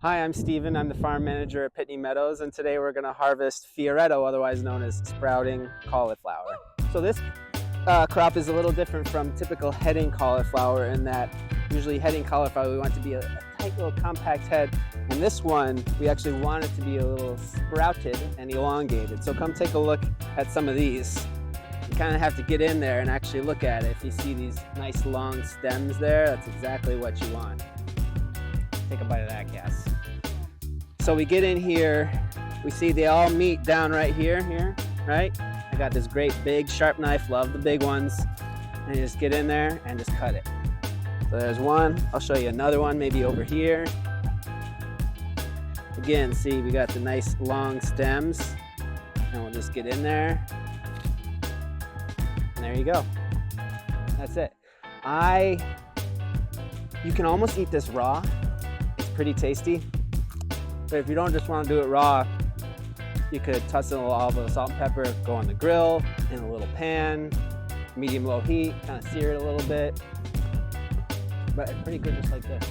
Hi, I'm Steven. I'm the farm manager at Pitney Meadows, and today we're going to harvest Fioretto, otherwise known as sprouting cauliflower. So this crop is a little different from typical heading cauliflower in that usually heading cauliflower we want it to be a tight little compact head, and this one we actually want it to be a little sprouted and elongated. So come take a look at some of these. You kind of have to get in there and actually look at it. If you see these nice long stems there, that's exactly what you want. Take a bite of that, Cass. So we get in here, we see they all meet down right here, right? I got this great big sharp knife, love the big ones. And you just get in there and just cut it. So there's one, I'll show you another one maybe over here. Again, see we got the nice long stems, and we'll just get in there. And there you go, that's it. You can almost eat this raw. Pretty tasty, but if you don't just want to do it raw, you could toss in a little olive oil, salt and pepper, go on the grill in a little pan, medium low heat, kind of sear it a little bit, but it's pretty good just like this.